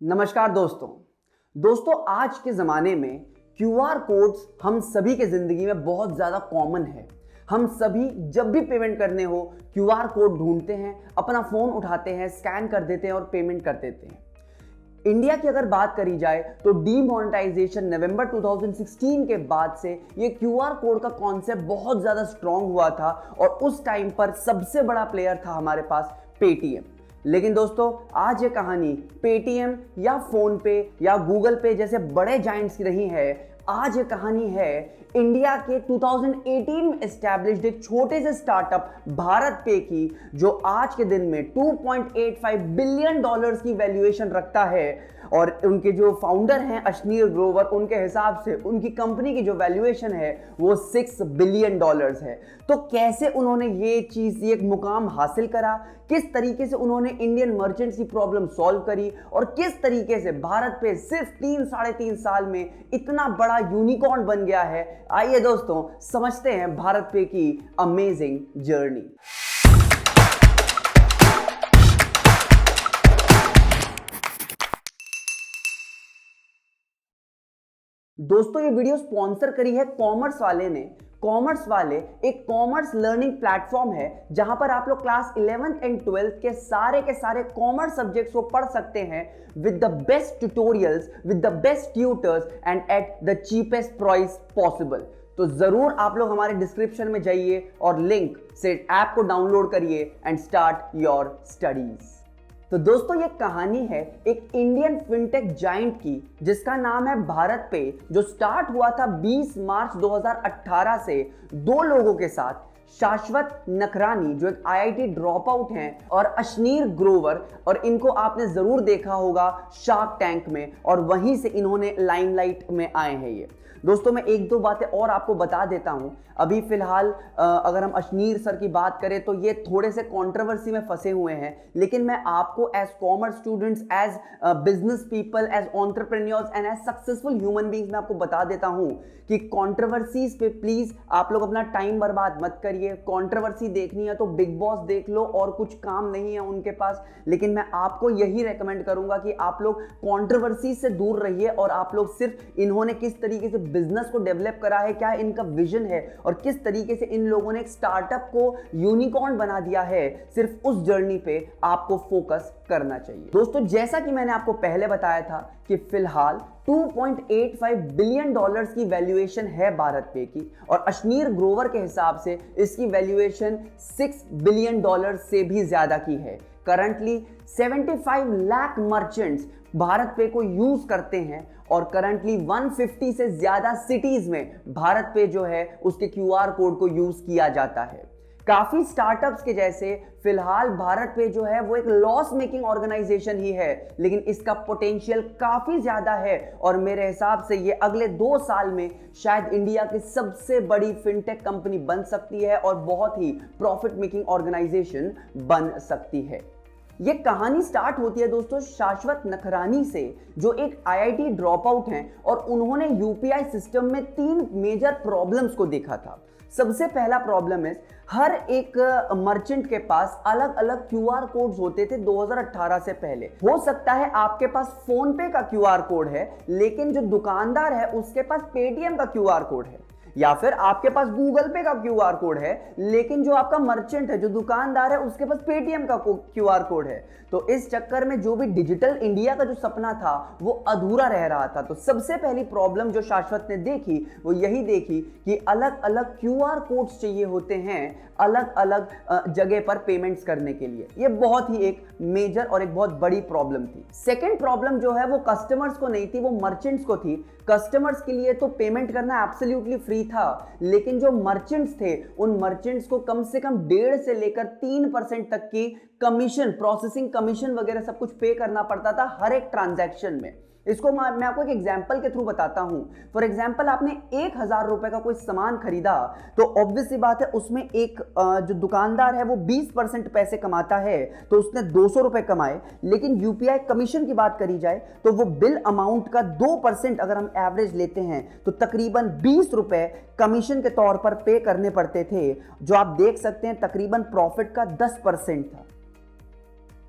नमस्कार दोस्तों आज के ज़माने में क्यूआर कोड्स हम सभी के ज़िंदगी में बहुत ज़्यादा कॉमन है। हम सभी जब भी पेमेंट करने हो क्यूआर कोड ढूंढते हैं, अपना फ़ोन उठाते हैं, स्कैन कर देते हैं और पेमेंट कर देते हैं। इंडिया की अगर बात करी जाए तो डीमोनेटाइजेशन नवंबर 2016 के बाद से ये क्यूआर कोड का कॉन्सेप्ट बहुत ज़्यादा स्ट्रॉन्ग हुआ था और उस टाइम पर सबसे बड़ा प्लेयर था हमारे पास पेटीएम। लेकिन दोस्तों आज ये कहानी पेटीएम या फोन पे या गूगल पे जैसे बड़े जायंट्स की नहीं है। आज ये कहानी है इंडिया के 2018 में एस्टैब्लिश्ड एक छोटे से स्टार्टअप भारत पे की, जो आज के दिन में 2.85 बिलियन डॉलर्स की वैल्यूएशन रखता है। और उनके जो फाउंडर हैं अशनीर ग्रोवर, उनके हिसाब से उनकी कंपनी की जो वैल्यूएशन है वो 6 बिलियन डॉलर्स है। तो कैसे उन्होंने ये मुकाम हासिल करा, किस तरीके से उन्होंने इंडियन मर्चेंट्स की प्रॉब्लम सॉल्व करी और किस तरीके से भारत पे सिर्फ 3-3.5 साल में इतना बड़ा यूनिकॉर्न बन गया है, आइए दोस्तों समझते हैं भारत पे की अमेजिंग जर्नी। दोस्तों ये वीडियो स्पॉन्सर करी है कॉमर्स वाले ने। कॉमर्स वाले एक कॉमर्स लर्निंग प्लेटफॉर्म है जहां पर आप लोग क्लास 11th एंड 12th के सारे कॉमर्स सब्जेक्ट्स को पढ़ सकते हैं with the best tutorials, with the best tutors and at the cheapest price possible. तो जरूर आप लोग हमारे डिस्क्रिप्शन में जाइए और लिंक से ऐप को डाउनलोड करिए एंड स्टार्ट योर स्टडीज। तो दोस्तों ये कहानी है एक इंडियन फिनटेक जायंट की जिसका नाम है भारत पे, जो स्टार्ट हुआ था 20 मार्च 2018 से 2 लोगों के साथ, शाश्वत नखरानी जो एक आईआईटी ड्रॉप आउट हैं और अशनीर ग्रोवर, और इनको आपने जरूर देखा होगा शार्क टैंक में और वहीं से इन्होंने लाइमलाइट में आए हैं। ये दोस्तों मैं 1-2 बातें और आपको बता देता हूं। अभी फिलहाल अगर हम अशनीर सर की बात करें तो ये थोड़े से कंट्रोवर्सी में फंसे हुए हैं, लेकिन मैं आपको as commerce students, as business people, as entrepreneurs and as successful human beings मैं आपको बता देता हूं कि कंट्रोवर्सीज पे प्लीज आप लोग अपना टाइम बर्बाद मत करिए। कंट्रोवर्सी देखनी है तो बिग बॉस देख लो, और कुछ काम नहीं है उनके पास। लेकिन मैं आपको यही रेकमेंड करूंगा कि आप लोग कंट्रोवर्सी से दूर रहिए और आप लोग सिर्फ इन्होंने किस तरीके से बिजनेस को डेवलप करा है, क्या इनका विजन है और किस तरीके से इन लोगों ने एक स्टार्टअप को यूनिकॉर्न बना दिया है, सिर्फ उस जर्नी पे आपको फोकस करना चाहिए। दोस्तों जैसा कि मैंने आपको पहले बताया था कि फिलहाल 2.85 बिलियन डॉलर्स की वैल्यूएशन है भारत पे की, और अशनीर ग्रोवर के हिसाब से इसकी वैल्यूएशन 6 बिलियन डॉलर से भी ज्यादा की है। करंटली 75 लाख मर्चेंट्स भारत पे को यूज करते हैं और करंटली 150 से ज्यादा सिटीज में भारत पे जो है उसके क्यूआर कोड को यूज किया जाता है। काफी स्टार्टअप्स के जैसे फिलहाल भारत पे जो है वो एक लॉस मेकिंग ऑर्गेनाइजेशन ही है, लेकिन इसका पोटेंशियल काफी ज्यादा है और मेरे हिसाब से ये अगले 2 साल में शायद इंडिया की सबसे बड़ी फिनटेक कंपनी बन सकती है और बहुत ही प्रॉफिट मेकिंग ऑर्गेनाइजेशन बन सकती है। ये कहानी स्टार्ट होती है दोस्तों शाश्वत नखरानी से, जो एक आईआईटी ड्रॉप आउट हैं और उन्होंने यूपीआई सिस्टम में 3 मेजर प्रॉब्लम्स को देखा था। सबसे पहला प्रॉब्लम है हर एक मर्चेंट के पास अलग अलग क्यूआर कोड्स होते थे 2018 से पहले। हो सकता है आपके पास फोन पे का क्यूआर कोड है, लेकिन जो दुकानदार है उसके पास पेटीएम का क्यूआर कोड है, या फिर आपके पास गूगल पे का क्यूआर कोड है, लेकिन जो आपका मर्चेंट है, जो दुकानदार है, उसके पास पेटीएम का क्यूआर कोड है। तो इस चक्कर में जो भी डिजिटल इंडिया का जो सपना था वो अधूरा रह रहा था। तो सबसे पहली प्रॉब्लम जो शाश्वत ने देखी वो यही देखी कि अलग अलग क्यूआर कोड्स चाहिए होते हैं अलग अलग जगह पर पेमेंट्स करने के लिए। ये बहुत ही एक मेजर और एक बहुत बड़ी प्रॉब्लम थी। सेकेंड प्रॉब्लम जो है वो कस्टमर्स को नहीं थी, वो मर्चेंट्स को थी। कस्टमर्स के लिए तो पेमेंट करना एब्सोल्युटली फ्री था, लेकिन जो मर्चेंट्स थे उन मर्चेंट्स को कम से कम 1.5 से लेकर 3% तक की कमीशन, प्रोसेसिंग कमीशन वगैरह सब कुछ पे करना पड़ता था हर एक ट्रांजैक्शन में। इसको मैं आपको एक एग्जांपल के थ्रू बताता हूं। फॉर एग्जांपल आपने 1000 रुपए का कोई सामान खरीदा, तो ऑब्वियस सी बात है उसमें एक जो दुकानदार है वो 20% पैसे कमाता है, तो उसने 200 रुपए कमाए। लेकिन यूपीआई कमीशन की बात करी जाए तो वो बिल अमाउंट का 2% अगर हम एवरेज लेते हैं तो तकरीबन 20 रुपए कमीशन के तौर पर पे करने पड़ते थे, जो आप देख सकते हैं तकरीबन प्रॉफिट का 10% था।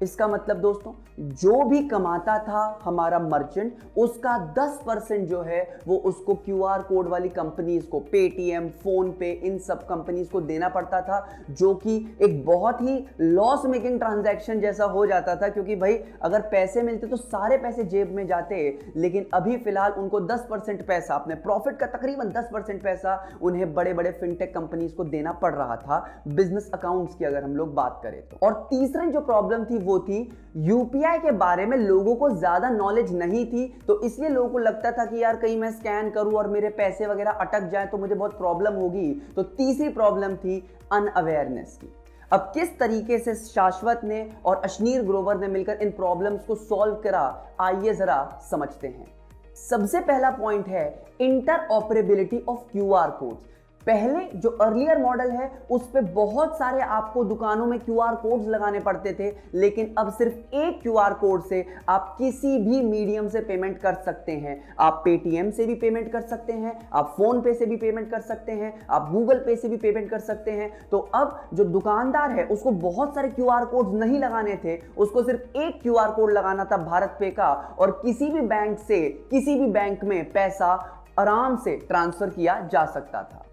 इसका मतलब दोस्तों जो भी कमाता था हमारा मर्चेंट, उसका 10% जो है वो उसको क्यूआर कोड वाली कंपनीज को, पेटीएम, फोन पे, इन सब कंपनीज को देना पड़ता था, जो कि एक बहुत ही लॉस मेकिंग ट्रांजैक्शन जैसा हो जाता था, क्योंकि भाई अगर पैसे मिलते तो सारे पैसे जेब में जाते, लेकिन अभी फिलहाल उनको 10% पैसा, अपने प्रॉफिट का तकरीबन 10% पैसा उन्हें बड़े बड़े फिनटेक कंपनीज को देना पड़ रहा था, बिजनेस अकाउंट्स की अगर हम लोग बात करें तो। और तीसरी जो प्रॉब्लम थी वो थी यूपीआई के बारे में लोगों को ज्यादा नॉलेज नहीं थी, तो इसलिए लोगों को लगता था कि यार कहीं मैं स्कैन करूं और मेरे पैसे वगैरह अटक जाए तो मुझे बहुत प्रॉब्लम होगी। तो तीसरी प्रॉब्लम थी अनअवेयरनेस की। अब किस तरीके से शाश्वत ने और अशनीर ग्रोवर ने मिलकर इन प्रॉब्लम्स को सॉल्व करा, आइए जरा समझते हैं। सबसे पहला पॉइंट है इंटरऑपरेबिलिटी ऑफ क्यूआर कोड्स। पहले जो अर्लियर मॉडल है उस पे बहुत सारे आपको दुकानों में क्यूआर कोड्स लगाने पड़ते थे, लेकिन अब सिर्फ एक क्यूआर कोड से आप किसी भी मीडियम से पेमेंट कर सकते हैं। आप पेटीएम से भी पेमेंट कर सकते हैं, आप फोन पे से भी पेमेंट कर सकते हैं, आप गूगल पे से भी पेमेंट कर सकते हैं। तो अब जो दुकानदार है उसको बहुत सारे क्यूआर कोड्स नहीं लगाने थे, उसको सिर्फ एक क्यूआर कोड लगाना था भारत पे का, और किसी भी बैंक से किसी भी बैंक में पैसा आराम से ट्रांसफर किया जा सकता था।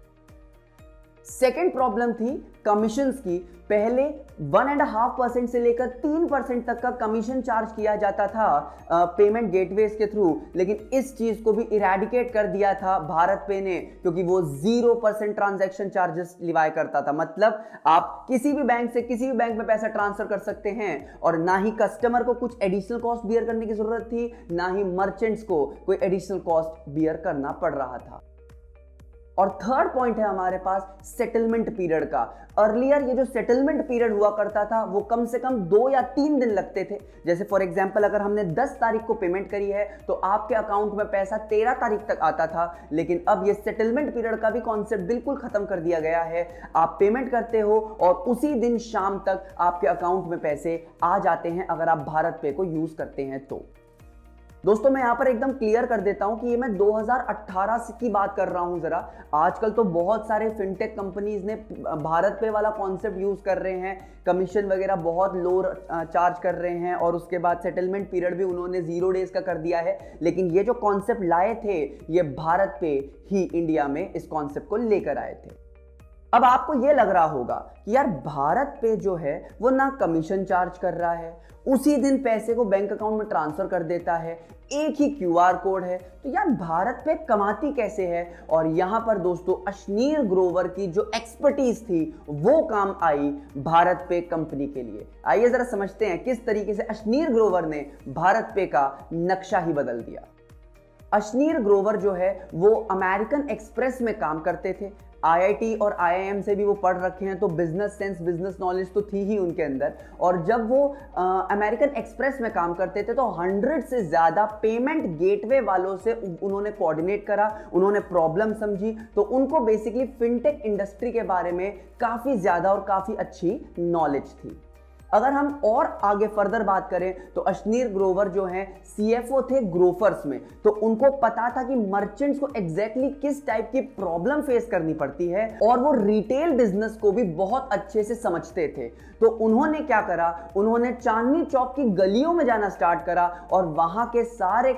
सेकेंड प्रॉब्लम थी कमीशंस की। पहले 1.5% से लेकर 3% तक का कमीशन चार्ज किया जाता था पेमेंट गेटवेज के थ्रू, लेकिन इस चीज को भी इरेडिकेट कर दिया था भारत पे ने, क्योंकि वो 0% ट्रांजैक्शन चार्जेस लिवाया करता था। मतलब आप किसी भी बैंक से किसी भी बैंक में पैसा ट्रांसफर कर सकते हैं, और ना ही कस्टमर को कुछ एडिशनल कॉस्ट बियर करने की जरूरत थी, ना ही मर्चेंट्स को कोई एडिशनल कॉस्ट बियर करना पड़ रहा था। और थर्ड पॉइंट है हमारे पास सेटलमेंट पीरियड का। अर्लियर ये जो सेटलमेंट पीरियड हुआ करता था वो कम से कम 2 या 3 दिन लगते थे। जैसे फॉर एग्जांपल अगर हमने 10 तारीख को पेमेंट करी है तो आपके अकाउंट में पैसा 13 तारीख तक आता था, लेकिन अब ये सेटलमेंट पीरियड का भी कॉन्सेप्ट बिल्कुल खत्म कर दिया गया है। आप पेमेंट करते हो और उसी दिन शाम तक आपके अकाउंट में पैसे आ जाते हैं, अगर आप भारत पे को यूज करते हैं तो। दोस्तों मैं यहां पर एकदम क्लियर कर देता हूं कि ये मैं 2018 की बात कर रहा हूं जरा। आजकल तो बहुत सारे फिनटेक कंपनीज ने भारत पे वाला कॉन्सेप्ट यूज कर रहे हैं, कमीशन वगैरह बहुत लो चार्ज कर रहे हैं, और उसके बाद सेटलमेंट पीरियड भी उन्होंने 0 डेज का कर दिया है। लेकिन ये जो कॉन्सेप्ट लाए थे ये भारत पे ही, इंडिया में इस कॉन्सेप्ट को लेकर आए थे। अब आपको यह लग रहा होगा कि यार भारत पे जो है वो ना कमीशन चार्ज कर रहा है, उसी दिन पैसे को बैंक अकाउंट में ट्रांसफर कर देता है, एक ही क्यूआर कोड है, तो यार भारत पे कमाती कैसे है। और यहां पर दोस्तों अशनीर ग्रोवर की जो एक्सपर्टीज थी वो काम आई भारत पे कंपनी के लिए। आइए जरा समझते हैं किस तरीके से अशनीर ग्रोवर ने भारत पे का नक्शा ही बदल दिया। अशनीर ग्रोवर जो है वो अमेरिकन एक्सप्रेस में काम करते थे। आईआईटी और आईआईएम से भी वो पढ़ रखे हैं, तो बिजनेस सेंस, बिजनेस नॉलेज तो थी ही उनके अंदर। और जब वो अमेरिकन एक्सप्रेस में काम करते थे तो 100 से ज़्यादा पेमेंट गेटवे वालों से उन्होंने कोऑर्डिनेट करा, उन्होंने प्रॉब्लम समझी, तो उनको बेसिकली फिनटेक इंडस्ट्री के बारे में काफ़ी ज़्यादा और काफ़ी अच्छी नॉलेज थी। अगर हम और आगे फर्दर बात करें तो अशनीर ग्रोवर जो हैं सीएफओ थे ग्रोफर्स में, तो उनको पता था कि मर्चेंट्स को एग्जैक्टली किस टाइप की प्रॉब्लम फेस करनी पड़ती है, और वो रिटेल बिजनेस को भी बहुत अच्छे से समझते थे। तो उन्होंने क्या करा, उन्होंने चांदनी चौक की गलियों में जाना स्टार्ट करा और वहां के सारे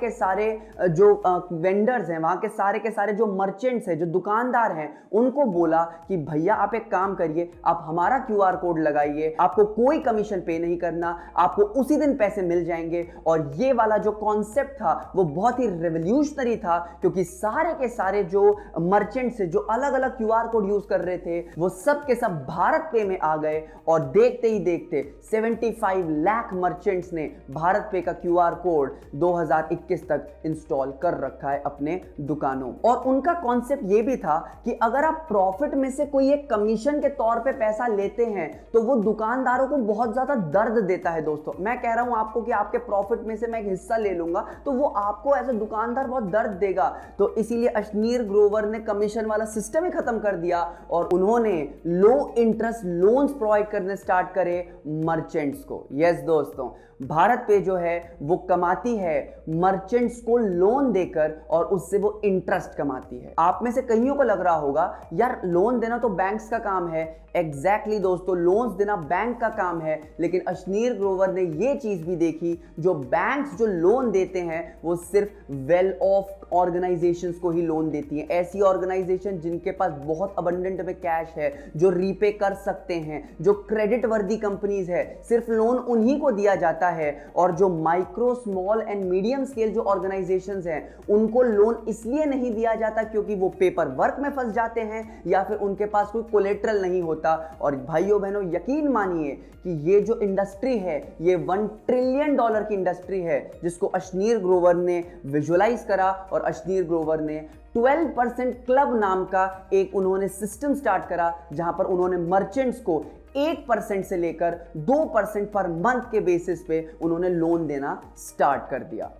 जो वेंडर्स हैं, वहां के सारे जो मर्चेंट्स हैं, जो दुकानदार हैं, उनको बोला कि भैया आप एक काम करिए, आप हमारा क्यूआर कोड लगाइए, आपको कोई कमीशन पे नहीं करना, आपको उसी दिन पैसे मिल जाएंगे। और ये वाला जो कॉन्सेप्ट था वो बहुत ही रेवोल्यूशनरी था, क्योंकि सारे के सारे जो मर्चेंट्स जो अलग अलग क्यूआर कोड यूज कर रहे थे वो सब के सब भारत पे में आ गए, और देखते ही देखते 75 लाख मर्चेंट्स ने भारत पे का क्यूआर कोड 2021 तक इंस्टॉल कर रखा है अपने दुकानों। और उनका कॉन्सेप्ट ये भी था कि अगर आप प्रॉफिट में से कोई एक कमीशन के तौर पे पैसा लेते हैं तो वो दुकानदारों को बहुत ज्यादा दर्द देता है। दोस्तों मैं कह रहा हूं आपको कि आपके प्रॉफिट में से मैं एक हिस्सा ले लूंगा तो वो आपको एज ए दुकानदार बहुत दर्द देगा। तो इसीलिए अशनीर ग्रोवर ने कमीशन वाला सिस्टम ही खत्म कर दिया और उन्होंने लो इंटरेस्ट लोन्स प्रोवाइड करने स्टार्ट करे मर्चेंट्स को। यस दोस्तों, भारत पे जो है वो कमाती है मर्चेंट्स को लोन देकर और उससे वो इंटरेस्ट कमाती है। आप में से कईयों को लग रहा होगा यार लोन देना तो बैंक्स का काम है। एग्जैक्टली दोस्तों, लोन्स देना बैंक का काम है, लेकिन अशनीर ग्रोवर ने ये चीज भी देखी, जो बैंक्स जो लोन देते हैं वो सिर्फ वेल ऑफ ऑर्गेनाइजेशंस को ही लोन देती हैं, ऐसी ऑर्गेनाइजेशन जिनके पास बहुत अबंडेंट में कैश है, जो रीपे कर सकते हैं, जो क्रेडिट वर्दी कंपनीज है, सिर्फ लोन उन्हीं को दिया जाता है। और जो micro small and medium scale जो ऑर्गेनाइजेशंस हैं उनको लोन इसलिए नहीं दिया जाता क्योंकि वो पेपर वर्क में फंस जाते हैं या फिर उनके पास कोई कोलेट्रल नहीं होता। और भाइयों बहनों यकीन मानिए कि ये जो इंडस्ट्री है ये $1 ट्रिलियन की इंडस्ट्री है, जिसको अशनीर ग्रोवर ने विजुअलाइज करा। और अशनीर ग्रोवर ने 12% क्लब नाम का एक उन्होंने सिस्टम स्टार्ट करा, जहां पर उन्होंने मर्चेंट्स को 1% से लेकर 2% पर मंथ के बेसिस पे उन्होंने लोन देना स्टार्ट कर दिया।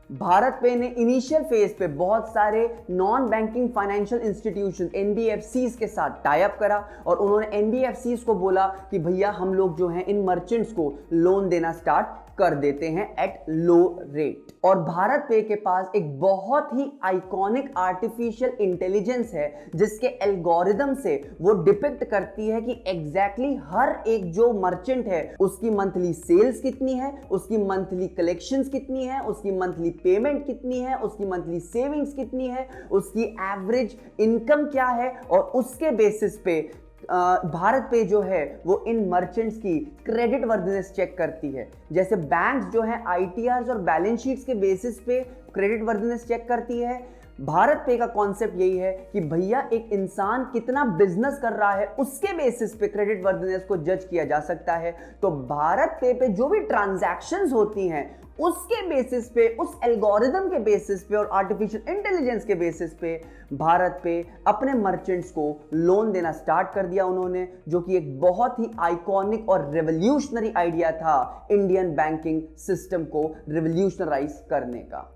भारत पे ने इनिशियल फेज पे बहुत सारे non banking financial institution NBFCs के साथ टाई अप करा और उन्होंने NBFCs को बोला कि भैया हम लोग जो हैं इन मर्चेंट्स को लोन देना स्टार्ट कर देते हैं एट लो रेट। और भारत पे के पास एक बहुत ही आइकॉनिक आर्टिफिशियल इंटेलिजेंस है जिसके एल्गोरिदम से वो डिपिक्ट करती है कि एग्जैक्टली हर एक जो मर्चेंट है उसकी मंथली सेल्स कितनी है, उसकी मंथली कलेक्शंस कितनी है, उसकी मंथली पेमेंट कितनी है, उसकी मंथली सेविंग्स कितनी है, उसकी एवरेज इनकम क्या है। और उसके बेसिस पे भारत पे जो है वो इन मर्चेंट्स की क्रेडिट वर्दीनेस चेक करती है। जैसे बैंक्स जो है ITRs और बैलेंस शीट्स के बेसिस पे क्रेडिट वर्दीनेस चेक करती है, भारत पे का कॉन्सेप्ट यही है कि भैया एक इंसान कितना बिजनेस कर रहा है उसके बेसिस पे क्रेडिट वर्दीनेस को जज किया जा सकता है। तो भारत पे जो भी ट्रांजैक्शंस होती हैं उसके बेसिस पे, उस एल्गोरिदम के बेसिस पे और आर्टिफिशियल इंटेलिजेंस के बेसिस पे भारत पे अपने मर्चेंट्स को लोन देना स्टार्ट कर दिया उन्होंने, जो कि एक बहुत ही आइकॉनिक और रेवोल्यूशनरी आइडिया था इंडियन बैंकिंग सिस्टम को रिवोल्यूशनराइज करने का।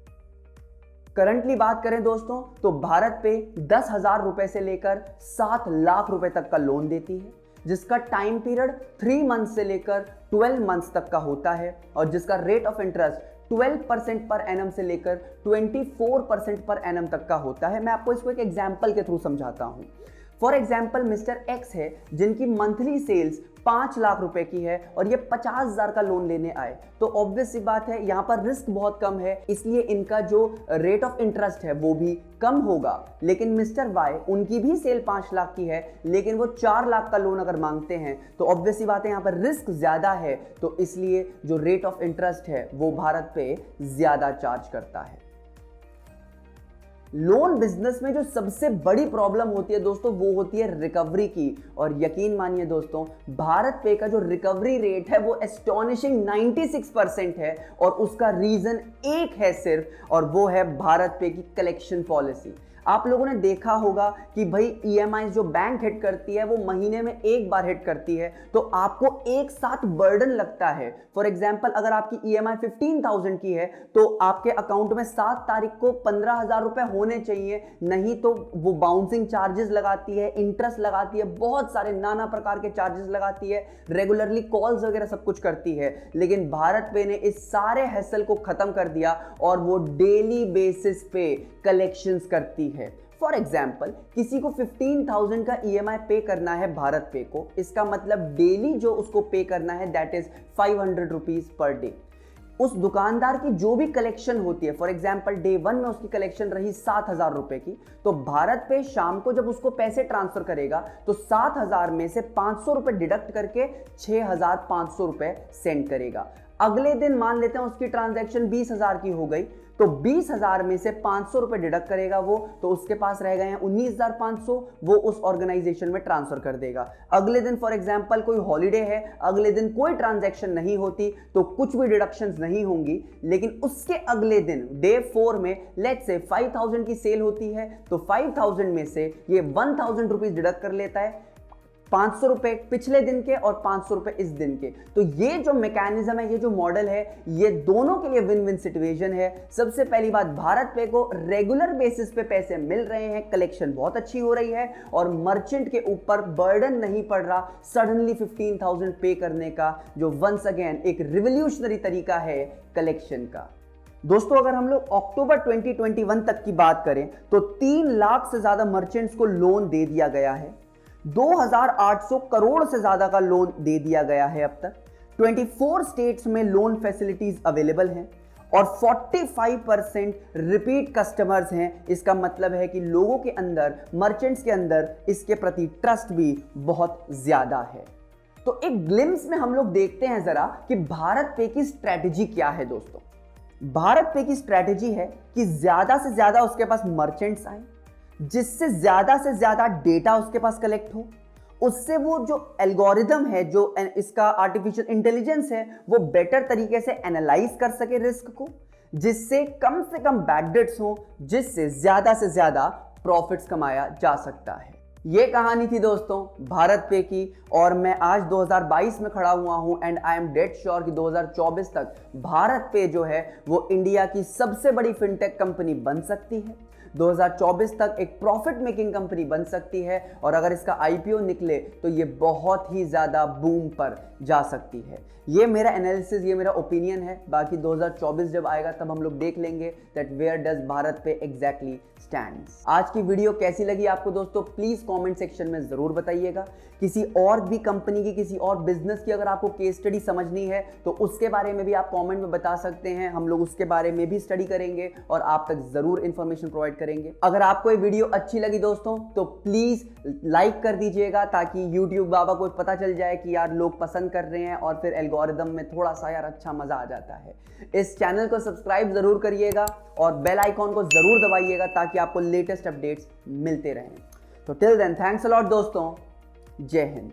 करंटली बात करें दोस्तों तो भारत पे 10,000 रुपए से लेकर 7 लाख रुपए तक का लोन देती है, जिसका टाइम पीरियड 3 मंथ से लेकर 12 मंथ्स तक का होता है और जिसका rate of interest 12% per annum से लेकर 24% पर एनम तक का होता है। मैं आपको इसको एक एग्जांपल के थ्रू समझाता हूं। फॉर एग्जाम्पल मिस्टर एक्स है जिनकी मंथली सेल्स 5 लाख रुपए की है और ये 50,000 का लोन लेने आए, तो ऑब्वियस सी बात है यहाँ पर रिस्क बहुत कम है, इसलिए इनका जो रेट ऑफ इंटरेस्ट है वो भी कम होगा। लेकिन मिस्टर वाई उनकी भी सेल 5 लाख की है लेकिन वो 4 लाख का लोन अगर मांगते हैं तो ऑब्वियस सी बात है यहाँ पर रिस्क ज्यादा है, तो इसलिए जो रेट ऑफ इंटरेस्ट है वो भारत पे ज्यादा चार्ज करता है। लोन बिजनेस में जो सबसे बड़ी प्रॉब्लम होती है दोस्तों वो होती है रिकवरी की। और यकीन मानिए दोस्तों भारत पे का जो रिकवरी रेट है वो एस्टोनिशिंग 96% है और उसका रीजन एक है सिर्फ, और वो है भारत पे की कलेक्शन पॉलिसी। आप लोगों ने देखा होगा कि भाई EMI जो बैंक हिट करती है वो महीने में एक बार हिट करती है, तो आपको एक साथ बर्डन लगता है। फॉर एग्जांपल अगर आपकी EMI 15,000 की है तो आपके अकाउंट में 7 तारीख को 15,000 रुपए होने चाहिए, नहीं तो वो बाउंसिंग चार्जेस लगाती है, इंटरेस्ट लगाती है, बहुत सारे नाना प्रकार के चार्जेस लगाती है, रेगुलरली कॉल्स वगैरह सब कुछ करती है। लेकिन भारत पे ने इस सारे हैसल को खत्म कर दिया और वो डेली बेसिस पे कलेक्शंस करती है। फॉर एग्जाम्पल किसी को 15,000 का EMI पे करना है भारत पे को, इसका मतलब डेली जो उसको पे करना है that is 500 rupees per day. उस दुकानदार की जो भी कलेक्शन होती है, फॉर एग्जाम्पल डे 1 में उसकी कलेक्शन रही 7,000 रुपए की, तो भारत पे शाम को जब उसको पैसे ट्रांसफर करेगा तो 7,000 में से 500 रुपए डिडक्ट करके 6,500 रुपए सेंड करेगा। अगले दिन मान लेते हैं उसकी ट्रांजैक्शन 20,000 की हो गई, तो 20,000 में से 500 रुपए डिडक्ट करेगा वो, तो उसके पास रह गए हैं 19,500, वो उस ऑर्गेनाइजेशन में ट्रांसफर कर देगा। अगले दिन फॉर एग्जांपल कोई हॉलीडे है, अगले दिन कोई ट्रांजैक्शन नहीं होती तो कुछ भी डिडक्शंस नहीं होंगी, लेकिन उसके अगले दिन डे 4 में लेट्स से 5,000 की सेल होती है, तो 5,000 में से ये 1,000 रुपीज डिडक्ट कर लेता है, 500 रुपए पिछले दिन के और 500 रुपए इस दिन के। तो ये जो मैकेनिज्म है, ये जो मॉडल है, ये दोनों के लिए विन विन सिचुएशन है। सबसे पहली बात, भारत पे को रेगुलर बेसिस पे पैसे मिल रहे हैं, कलेक्शन बहुत अच्छी हो रही है और मर्चेंट के ऊपर बर्डन नहीं पड़ रहा सडनली 15,000 पे करने का, जो वंस अगेन एक रिवोल्यूशनरी तरीका है कलेक्शन का। दोस्तों अगर हम लोग अक्टूबर 2021 तक की बात करें तो 3 लाख से ज्यादा मर्चेंट्स को लोन दे दिया गया है, 2,800 करोड़ से ज्यादा का लोन दे दिया गया है अब तक। 24 स्टेट्स में लोन फैसिलिटीज अवेलेबल हैं और 45% रिपीट कस्टमर्स हैं। इसका मतलब है कि लोगों के अंदर, मर्चेंट्स के अंदर इसके प्रति ट्रस्ट भी बहुत ज्यादा है। तो एक ग्लिम्स में हम लोग देखते हैं जरा कि भारत पे की स्ट्रैटेजी क्या है। दोस्तों, भारत पे की स्ट्रैटेजी है कि ज्यादा से ज्यादा उसके पास मर्चेंट्स आए, जिससे ज्यादा से ज्यादा डेटा उसके पास कलेक्ट हो, उससे वो जो एल्गोरिदम है, जो इसका आर्टिफिशियल इंटेलिजेंस है, वो बेटर तरीके से एनालाइज कर सके रिस्क को, जिससे कम से कम बैड डेट्स हो, जिससे ज्यादा प्रॉफिट्स कमाया जा सकता है। ये कहानी थी दोस्तों भारत पे की, और मैं आज 2022 में खड़ा हुआ हूं and I am dead sure कि 2024 तक भारत पे जो है वो इंडिया की सबसे बड़ी फिनटेक कंपनी बन सकती है। 2024 तक एक प्रॉफिट मेकिंग कंपनी बन सकती है, और अगर इसका आईपीओ निकले तो ये बहुत ही ज्यादा बूम पर जा सकती है। ये मेरा एनालिसिस, ये मेरा ओपिनियन है। बाकी 2024 जब आएगा तब हम लोग देख लेंगे दैट वेयर डज भारत पे एग्जैक्टली स्टैंड्स। आज की वीडियो कैसी लगी आपको दोस्तों, प्लीज कमेंट सेक्शन में जरूर बताइएगा। किसी और भी कंपनी की, किसी और बिजनेस की अगर आपको केस स्टडी समझनी है तो उसके बारे में भी आप कमेंट में बता सकते हैं। हम लोग उसके बारे में भी स्टडी करेंगे और आप तक जरूर इंफॉर्मेशन प्रोवाइड करेंगे। अगर आपको ये वीडियो अच्छी लगी दोस्तों तो प्लीज लाइक कर दीजिएगा, ताकि यूट्यूब बाबा को पता चल जाए कि यार लोग पसंद कर रहे हैं, और फिर एल्गोरिदम में थोड़ा सा यार अच्छा मजा आ जाता है। इस चैनल को सब्सक्राइब जरूर करिएगा और बेल आइकॉन को जरूर दबाइएगा ताकि आपको लेटेस्ट अपडेट्स मिलते रहें। तो till then, thanks a lot दोस्तों, जय हिंद।